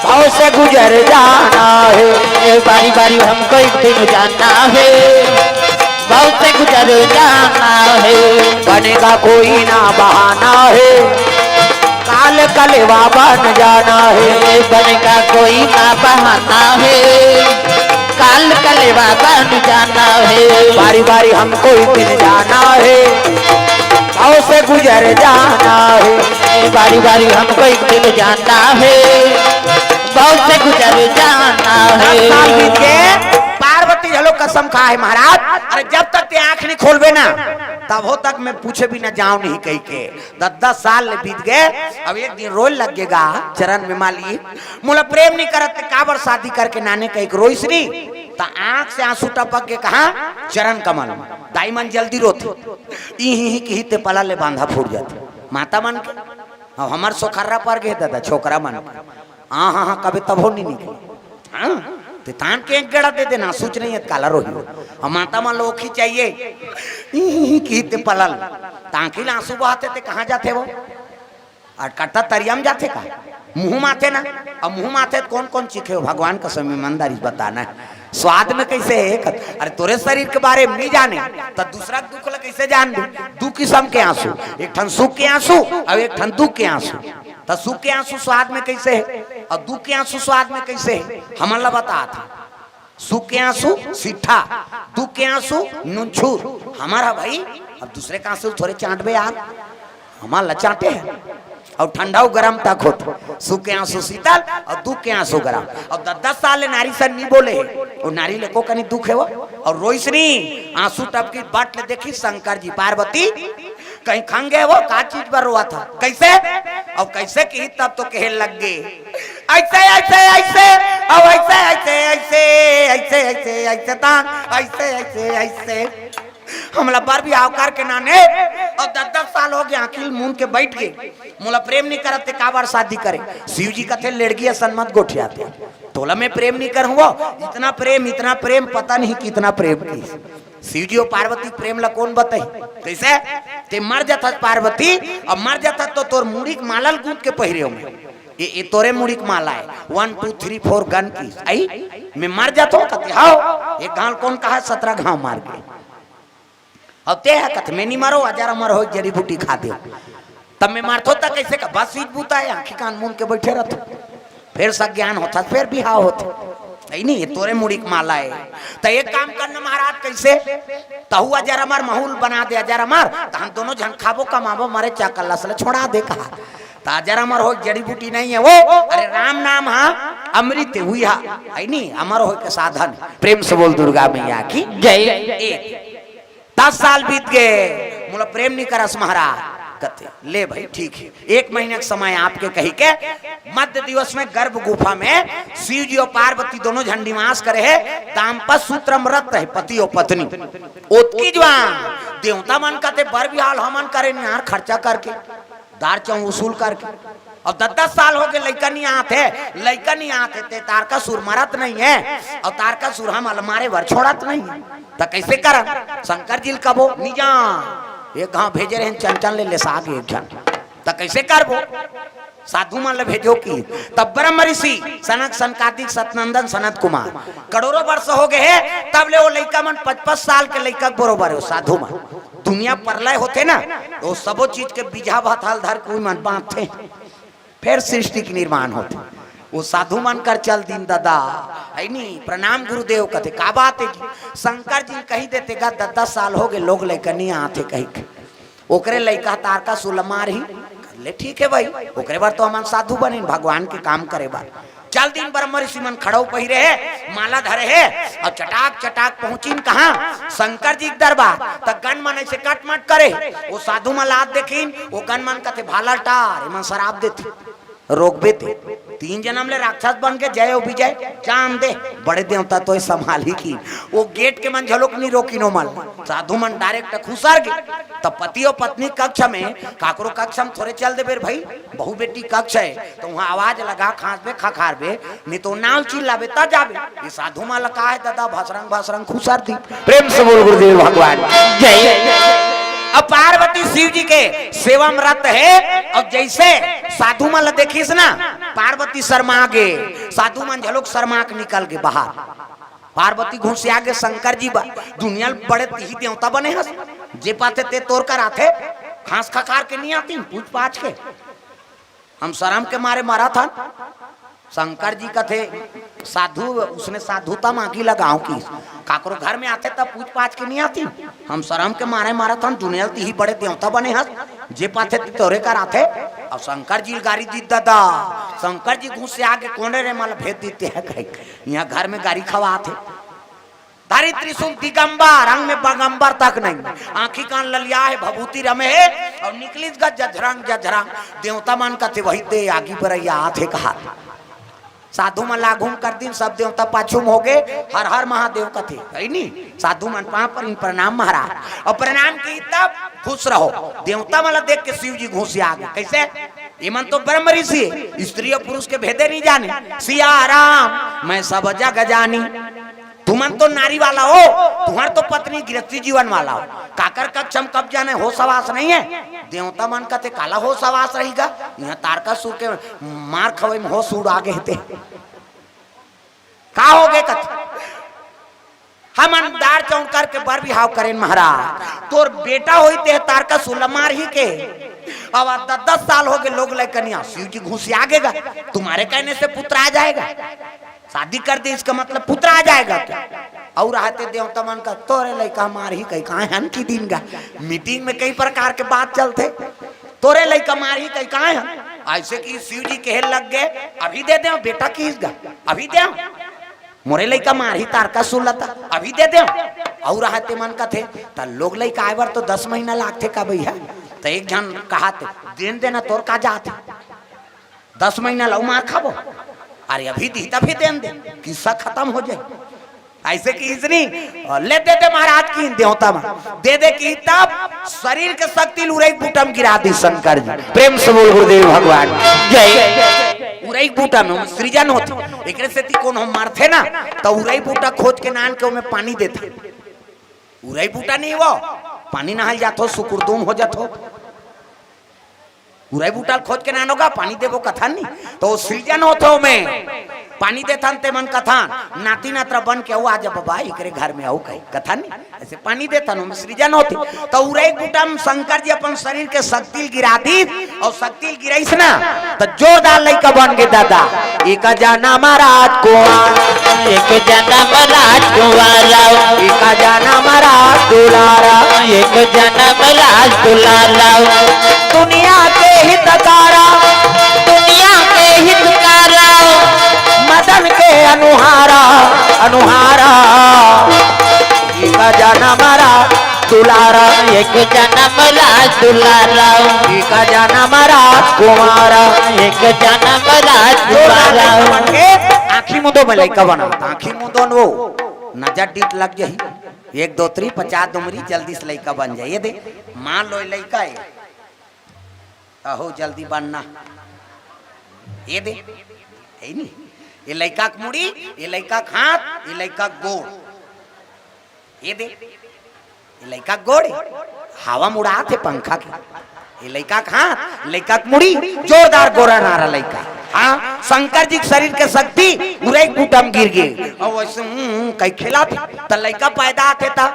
भाव से गुजर जाना है बारी बारी हमको एक दिन जाना है भाव से गुजर जाना है बनेगा कोई ना बहाना है काल कलेवा बन जाना है बनेगा कोई ना बहाना है काल कलेवा बन जाना है बारी बारी हमको एक दिन जाना है भाव से गुजर जाना है बारी बारी हमको एक दिन जाना है भाव से गुजर जाना है पार्वती हलो कसम खा है महाराज अरे जब तक ते आंख नहीं खोलबे ना तब हो तक मैं पूछे भी ना जाऊं नहीं कही के 10 साल बीत गए अब एक दिन रोल लगेगा चरण में माली मोला प्रेम नहीं करत काबर शादी करके नाने कही रोइस नहीं तो आंख से आंसू टपक के कहा चरण कमल दाई मन जल्दी रोती ही की ते पला ले बांधा फूट जाते माता मन के अब हमार सोखर्रा पर गए दादा छोकरा मन हाँ हाँ हाँ कभी तब हो नहीं निकले हाँ ते तान के एक गड़ा दे देना सूच नहीं है काला रोही और माता मन लोग चाहिए की ते पलल तांकी आंसू बहाते थे कहाँ जाते वो और कट्टा तरियम जाते का मुंह माथे ना। अब मुंह माथे कौन कौन चीखे हो भगवान का समय ईमानदारी बताना है। स्वाद में कैसे है? अरे तोरे शरीर के बारे में नहीं जाने तो दूसरा दुख ला कैसे जान दे? दू किस्म के आंसू, एक ठन सुख के आंसू और एक ठन दुख के आंसू। तो सुख के आंसू स्वाद में कैसे है और दुख के आंसू स्वाद में कैसे है? हमला बता था। सुख के आंसू सिट्ठा, दुख के आंसू नुनछूर। हमारा भाई अब दूसरे के आंसू थोड़े चाटबे यार, हमारा चाटे हैं। और ठंडा गरम तक होता, सुख के आंसू शीतल और दुख के आंसू गरम। और 10 साल ले नारी सर नहीं बोले और नारी ले को कनी दुख है वो। और रोइसनी आंसू तब की बाट ले देखी शंकर जी पार्वती कहीं खंगे वो का चीज पर रोआ था कैसे और कैसे की तब तो कहे लग गए ऐसे ऐसे ऐसे और ऐसे ऐसे ऐसे ऐसे ऐसे ऐसे तान ऐसे ऐसे ऐसे हमला बार भी आवकार के नाने। और 10 साल हो गए अखिल मुन के बैठ गए, मोला प्रेम नहीं करते का बार शादी करे। शिव जी कथे लड़की सन्मत गोठियाते तोला में प्रेम नहीं कर हुआ। इतना प्रेम पता नहीं कितना प्रेम की। शिव जी और पार्वती प्रेम ला कौन बताई कैसे? ते मर जाता पार्वती और मर जाता तो तोर मुड़ी मालल गूंथ के पहिरे में ये तोरे मुड़ी माला है 1 2 3 4 गन की आई मैं मर जाता हूँ कते हाँ एक घाल कौन कहा 17 घाव मार गए। अब ते है कथ में नहीं मरो हजार मरो जड़ी बूटी खा दे तब मैं मारतो तक कैसे का बस सीट बूता है आंखें कान मुन के बैठे रहते फिर सज्ञान होता फिर बिहाव होते नहीं ये तोरे मुड़ी माला है। तो एक काम करना महाराज कैसे तहु हजार हमार माहौल बना दे हजार हमार तो हम दोनों जन खाबो कमाबो मारे चाकल्ला से छोड़ा दे कहा ताजर अमर हो जड़ी बूटी नहीं है वो अरे राम नाम हाँ अमृत हुई हा नहीं अमर हो के साधन। प्रेम से बोल दुर्गा मैया की जय। 10 साल बीत गए मोला प्रेम नहीं करस महाराज कहते ले भाई ठीक है 1 महीने का समय आपके कही के मध्य दिवस में गर्भ गुफा में शिव जी और पार्वती दोनों झंडीमास करे है दाम्पत्य सूत्र व्रत है पति और पत्नी ओतकी जवान देवता मन कहते बर बिहाल हमन करे यार खर्चा करके दार चाऊ वसूल करके। और 10 साल हो गए लड़का नहीं आते ते तार का सुर मरत नहीं है और तार का सुर हम अलमारे भर छोड़त नहीं है तो कैसे कर शंकर जी कबो निजा एक गांव भेजे रहे चंचन ले साग एक जन तो कैसे करबो साधु मान ले भेजो की तब ब्रह्म ऋषि सनक सनकादिक सतनंदन सनत कुमार करोड़ों वर्ष हो गए है तब ले वो लड़का मन 55 साल के लड़का बरोबर है साधु मान दुनिया परलय होते ना तो सबो चीज के बीजा भाथाल धर कोई मन बांधते फिर सृष्टि की निर्माण होते वो साधु मान कर चल दिन दादा है नहीं प्रणाम गुरुदेव कहते का बात है शंकर जी कही देते का 10 साल हो गए लोग लड़का नहीं आते कही ओकरे लड़का तार का सुलमार ही ले ठीक है भाई ओकरे बार तो हम साधु बने भगवान के काम करे बार चल दिन ब्रह्म ऋषि मन खड़ो पहिरे है माला धरे है और चटाक चटाक पहुंची कहा शंकर जी दरबार तक गन मन ऐसे कट मट करे वो साधु मन लाद देखीन वो गन मन कहते भाला टार मन शराब देती रोक बेते 3 जन्म ले राक्षस बन के जय विजय जान दे बड़े देवता तो संभाली की वो गेट के मन झलोक नहीं रोकी नो मन साधु मन डायरेक्ट खुसर गए तब पति और पत्नी कक्ष में काकरो कक्ष में थोड़े चल दे बेर भाई बहु बेटी कक्ष है तो वहाँ आवाज लगा खांसबे खखारबे नहीं तो नाव चिल्लाबे ता जाबे ये साधु माला का है दादा भसरंग खुसर दी। प्रेम से बोल गुरुदेव भगवान जय। अब पार्वती शिव जी के सेवा में रत है और जैसे साधु मन देखिस ना पार्वती शर्मा गे साधु मन झलोक शर्मा के निकल के बाहर पार्वती घुसिया गे शंकर जी दुनिया बड़े ही देवता बने हस जे पाते ते तोड़ कर आते खांस खकार के नहीं आती पूछ पाछ के हम शर्म के मारे मारा था शंकर जी का थे साधु उसने साधुता मांगी लगाओ की काकरो घर में आते तब पूछ पाछ के नहीं आती हम शर्म के मारे मारा था दुनिया ही बड़े देवता बने हस जे पाते तोरे कर आते और शंकर जी गाड़ी दी दादा शंकर जी घुस से आगे कोने रे माल भेज देते हैं कहीं यहाँ घर में गाड़ी खवा थे धारी त्रिशूल दिगंबर रंग में बगंबर तक नहीं आंखी कान ललिया है भभूति रमे है और निकलिस गा जझरंग देवता मन का थे वही दे आगे पर आते कहा साधु मन लागूम कर दिन सब देवता पाछुम हो गए हर हर महादेव का थे है नहीं साधु मन पर प्रणाम महाराज और प्रणाम की तब खुश रहो देवता मला देख के शिव जी घुस आ गए कैसे ये मन तो ब्रह्म ऋषि स्त्री और पुरुष के भेदे नहीं जाने सिया राम मैं सब जग जानी तुमन तो नारी वाला हो, तुम्हार तो पत्नी गृहस्थी जीवन वाला हो। काकर का चम कब जाने हो सवास नहीं है। देवता मन का ते काला हो सवास रहेगा। यहाँ तारका सुर के मार खवे में हो सूर आगे थे का हो गए कथ हम अंदार चौंक करके बर बिहाव करें महाराज। तोर बेटा होई ते तारका सुर मार ही के अब 10 साल हो गए लोग लेकर शिव जी घुस आगेगा। तुम्हारे कहने से पुत्र आ जाएगा। शादी कर दे इसका मतलब पुत्र आ जाएगा क्या। और रहते देवता मन का तोरे लड़का मार ही कहीं कहा हन की दिन का मीटिंग में कई प्रकार के बात चलते। तोरे लड़का मार ही कहीं कहा है ऐसे कि शिव जी कहे लग गए अभी दे दे बेटा किसगा अभी दे मोरे लड़का मार ही तारका सुलता अभी दे दे। और रहते मन का थे तो लोग लड़का आए बार तो 10 महीना लागते का भैया। तो एक जन कहा देन देना तोर का जाते 10 महीना लो मार खाबो। अरे अभी दी तभी देन दे किस्सा खत्म हो जाए। ऐसे की इतनी ले दे दे महाराज की देवता में दे दे की तब शरीर के शक्ति उरई बूटम गिरा दी शंकर जी। प्रेम से बोल गुरुदेव भगवान जय। उरई बूटा में सृजन होते एक से कौन हम मारते ना तो उरई बूटा खोज के नान के में पानी देते। उरई बूटा नहीं वो पानी नहाल जातो सुकुरदुम हो जातो। उरई बूटा खोज के नान होगा पानी देवो कथा नहीं तो सृजन होतो में पानी देथन ते मन कथान नाती नात्र बन के आ जा बाबा इकरे घर में आओ कहीं कथा नहीं ऐसे पानी देथन में सृजन होती। तो उरई बूटम शंकर जी अपन शरीर के शक्ति गिरा दी और शक्ति गिराइस ना तो जोरदार लड़का बन गए दादा। एक जाना महाराज कुंवर एक जन्म राजकुमारा एक जाना महाराज दुलारा एक जन्म राज दुलारा दुनिया के हितकारा दुनिया के हितकारा मदन के अनुहारा अनुहारा एक जन्म महाराज दुलारा एक जन्म राज दुलारा एक जन्म महाराज कुमारा एक जन्म राज दुलारा आँखी मुदो में लड़का बना आँखी मुदो वो नजर डीट लग जाही 1 2 3 50 उमरी जल्दी से लड़का बन जाए। ये दे मान लो लड़का है अहो जल्दी बनना। ये दे है नहीं ये लड़का के मुड़ी ये लड़का के हाथ ये लड़का के गोड़। ये दे ये लड़का गोड़ हवा मुड़ा थे पंखा के ये लड़का के हाथ लड़का के मुड़ी जोरदार गोरा नारा लड़का। हाँ शंकर जी के शरीर के शक्ति उरई बूटम गिर गए और वैसे कई खिला तो लड़का पैदा थे था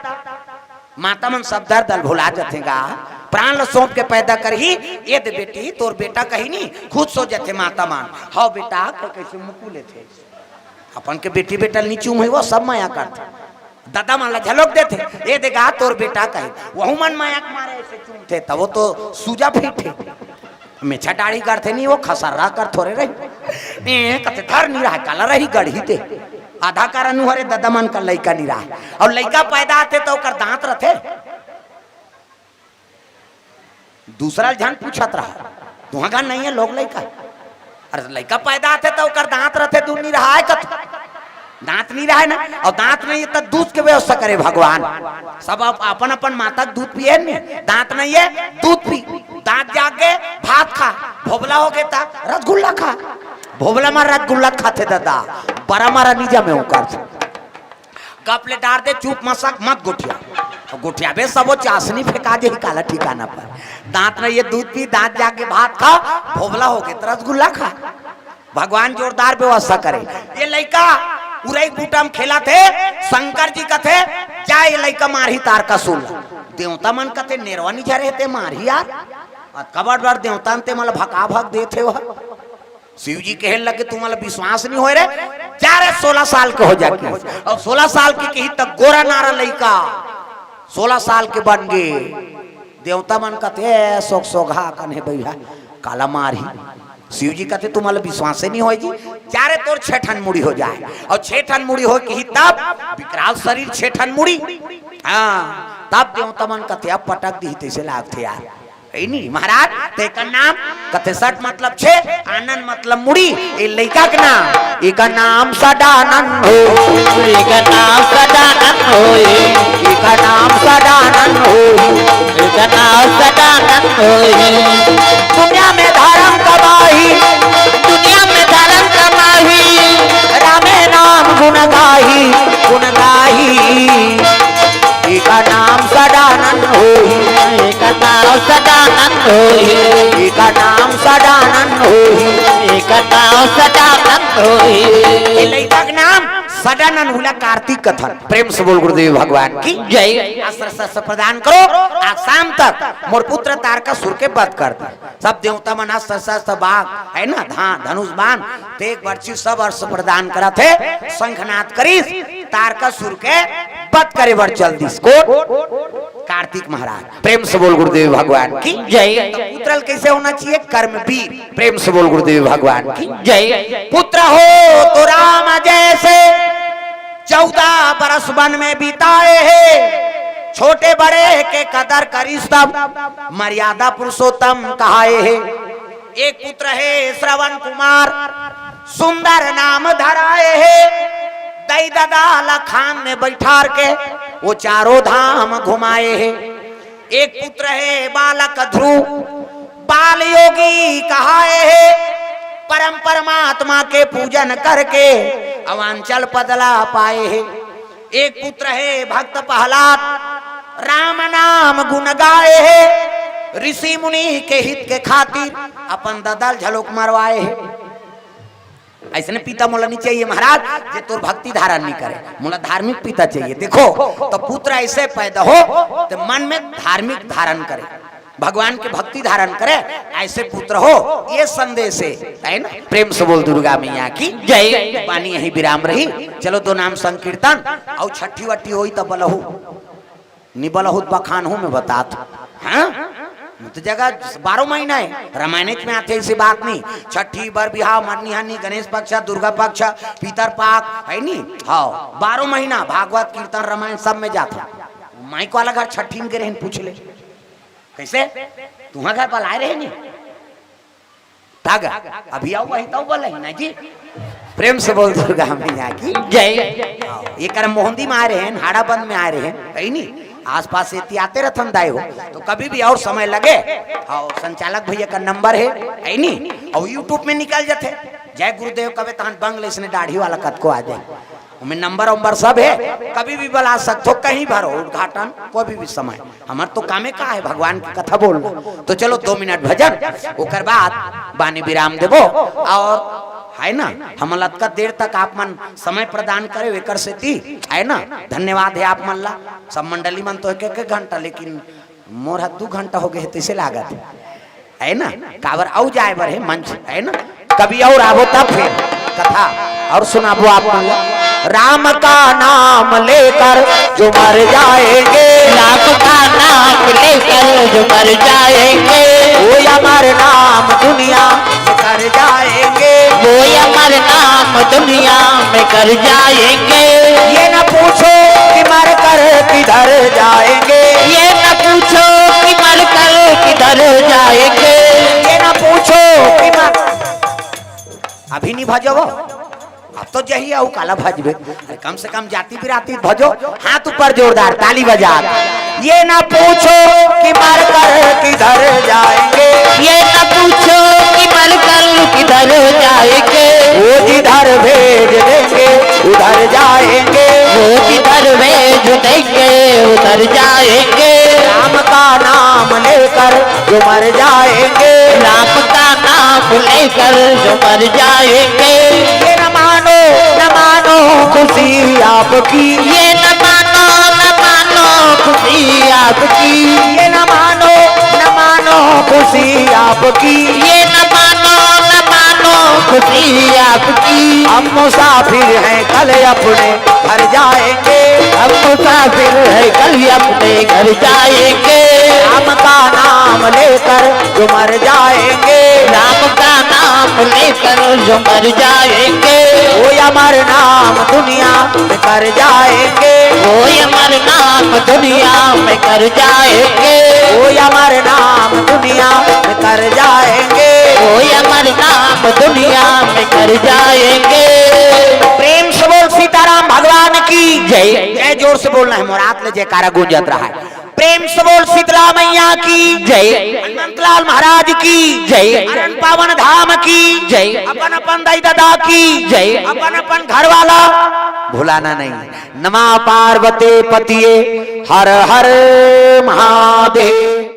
माता मन सब दल भुला जातेगा प्राण ल सौंप के पैदा कर ही ये दे बेटी तोर बेटा कही नहीं खुद सो जाते माता मान हाँ बेटा कैसे मुकुले थे अपन के बेटी बेटा नीचू में वो सब माया करते दादा मान ला झलक देते ये देगा तोर बेटा कही वहू मन माया मारे ऐसे चूमते तब वो तो सूजा फीटे मेछा दाढ़ी करते नहीं वो खसर्रा कर थोड़े रही कते धर नहीं रहा काला रही गढ़ी ते आधा कारण हरे दादा मन का लड़का नहीं रहा और लड़का पैदा आते तो कर दांत रथे दूसरा जन पूछत रहा तुहा नहीं है लोग लड़का अरे लड़का पैदा आते तो कर दांत रथे दूध नहीं रहा है कत दांत नहीं रहा है ना और दांत नहीं है तो दूध के व्यवस्था करे भगवान सब अपन अपन माता दूध पिए नहीं दांत नहीं है दूध पी दांत जाके भात खा भोबला हो गया था रसगुल्ला खा भोबला मार रसगुल्ला खाते दादा बड़ा मारा नीजा में कर कप ले डाल दे चुप मसक मत गुठिया गुठिया बे सब चाशनी फेंका दे काला ठिकाना पर दांत नहीं ये दूध पी दांत जाके भात खा भोबला हो गया रसगुल्ला खा भगवान जोरदार व्यवस्था करे। ये लड़का उरई बूटा में खेला थे शंकर जी का थे क्या ये लड़का मारही तार का सुन देवता मन का थे नेरवानी जा रहे थे मारही यार कबर बार देवता ते मला भका भग दे थे वह शिव जी कहे लगे तुम्हारा विश्वास नहीं हो रहे जा रहे 16 साल के हो जाके और 16 साल की कही तक गोरा नारा लड़का 16 साल के बन गए देवता मन का थे सोख सोघा कन्हे भैया काला मारही शिव जी कहते तुम्हारा विश्वास नहीं हो जी चारे तोर 6 ठन मुड़ी हो जाए और 6 ठन मुड़ी हो कि तब विकराल शरीर 6 ठन मुड़ी हाँ तब देवता मन कहते अब पटक दी तैसे लागते यार नहीं महाराज तेका नाम कथे सट मतलब 6 आनंद मतलब मुड़ी ए लइका के नाम एका नाम सदानंद हो एका नाम सदानंद हो एका नाम सदानंद हो एका नाम सदानंद हो दुनिया में धर्म कमाही दुनिया में धर्म कमाही रामे नाम गुण गाही होई एक नाम सदानंद होई एक नाम सदानंद होई ये लड़का का नाम सदानंद हुला कार्तिक कथन। प्रेम से बोल गुरुदेव भगवान की जय अस्त्र प्रदान करो आज शाम तक मोर पुत्र तारकासुर के वध कर दे। सब देवता मन अस्त्र शस्त्र बाग है ना धनुष बाण ते एक वर्षी सब अस्त्र प्रदान करा थे शंखनाद करीस तारकासुर के वध करे बर जल्दी को कार्तिक महाराज। प्रेम से बोल गुरुदेव भगवान की जय पुत्र कैसे होना चाहिए कर्मवीर। प्रेम से बोल गुरुदेव भगवान की जय पुत्र हो तो राम जैसे 14 बरस वन में बिताए हैं छोटे बड़े के कदर करीस तब मर्यादा पुरुषोत्तम कहाए है। एक पुत्र है श्रवण कुमार सुंदर नाम धराए है दई दादा लखान में बैठार के वो चारों धाम घुमाए है। एक पुत्र है बालक ध्रुव बाल योगी कहाए है परम परमात्मा के पूजन करके अवांचल पदला पाए है। एक पुत्र है भक्त प्रहलाद राम नाम गुण गाए है ऋषि मुनि के हित के खातिर अपन ददल झलोक मरवाए है। ऐसे पिता मोला नहीं चाहिए महाराज जे तोर भक्ति धारण नहीं करे मोला धार्मिक पिता चाहिए। देखो तो पुत्र ऐसे पैदा हो तो मन में धार्मिक धारण करे भगवान के भक्ति धारण करे ऐसे पुत्र हो ये संदेश है ना। प्रेम से बोल दुर्गा मैया की जय। पानी यही विराम रही चलो दो नाम संकीर्तन और छठी वट्टी हुई तो बलहू निबलहू बखान हूं मैं बता हाँ तो जगह 12 महीना है रामायण में आते ऐसी बात नहीं। छठी बर बिहाव मरनी हनी गणेश पक्ष दुर्गा पक्ष पितर पाक है नी हाँ 12 महीना भागवत कीर्तन रामायण सब में जाता माइक वाला घर छठी में रहे पूछ ले कैसे तुम्हारे घर पर आए रहे नहीं तागा अभी आओ वही तो बोल ना जी। प्रेम से बोल दुर्गा मैया की जय। ये कर्म मोहंदी में आ रहे हैं हाड़ाबंद में आ रहे हैं कहीं नहीं आसपास से आते रथन दाए हो तो कभी भी और समय लगे और संचालक भैया का नंबर है नहीं और यूट्यूब में निकल जाते जय गुरुदेव कभी तहन बंगले इसने दाढ़ी वाला कद को आ जाए उनमें नंबर सब है कभी भी बुला सकते हो कहीं भरो उद्घाटन कोई भी समय हमारे तो कामे का है भगवान की कथा बोलना। तो चलो 2 मिनट भजन ओकर बाद बानी विराम देवो और है ना हम लतका देर तक आप मन समय प्रदान करे वेकर से थी है ना। धन्यवाद है आप मन ला सब मंडली मन तो एक घंटा लेकिन मोर 2 घंटा हो गए तैसे लागत है ना काबर आओ जाए बर है मंच है ना कभी और आवो तब फिर कथा और सुनाबो आप राम का नाम लेकर जो मर जाएंगे राम का नाम लेकर जो मर जाएंगे वो अमर नाम दुनिया में कर जाएंगे वो अमर नाम दुनिया में कर जाएंगे। ये न पूछो कि मर कर किधर जाएंगे ये न पूछो कि मर कर किधर जाएंगे ये न पूछो कि मर अभी नहीं भजो अब तो यही है काला भजबे कम से कम जाति बिराती भजो हाथ ऊपर जोरदार ताली बजा। ये ना पूछो कि मर कर किधर जाएंगे ये न पूछो कि मर कर किधर जाएंगे वो जिधर भेज देंगे उधर जाएंगे वो जिधर भेज देंगे उधर जाएंगे। राम का नाम लेकर जो मर जाएंगे राम का नाम लेकर जो मर जाएंगे। ये न मानो खुशी आपकी ये न मानो खुशी आपकी ये न मानो खुशी आपकी ये न मानो खुशी आपकी। हम मुसाफिर हैं कल अपने घर जाएंगे हम मुसाफिर है कल अपने घर जाएंगे। राम का नाम लेकर जो मर जाएंगे राम का नाम लेकर जो मर जाएंगे वो अमर नाम दुनिया में कर जाएंगे वो अमर नाम दुनिया में कर जाएंगे वो अमर नाम दुनिया में कर जाएंगे वो अमर नाम दुनिया में कर जाएंगे। प्रेम से बोल सीताराम भगवान की जय। जय जोर से बोलना है मोरात ले जयकारा गूंजत रहा है। प्रेम से बोल शीतला मैया की जय अनंतलाल महाराज की जय अरन पावन धाम की जय अपन अपन दाई दादा की जय अपन अपन घर वाला भुलाना नहीं। नमा पार्वती पतिये हर हर महादेव।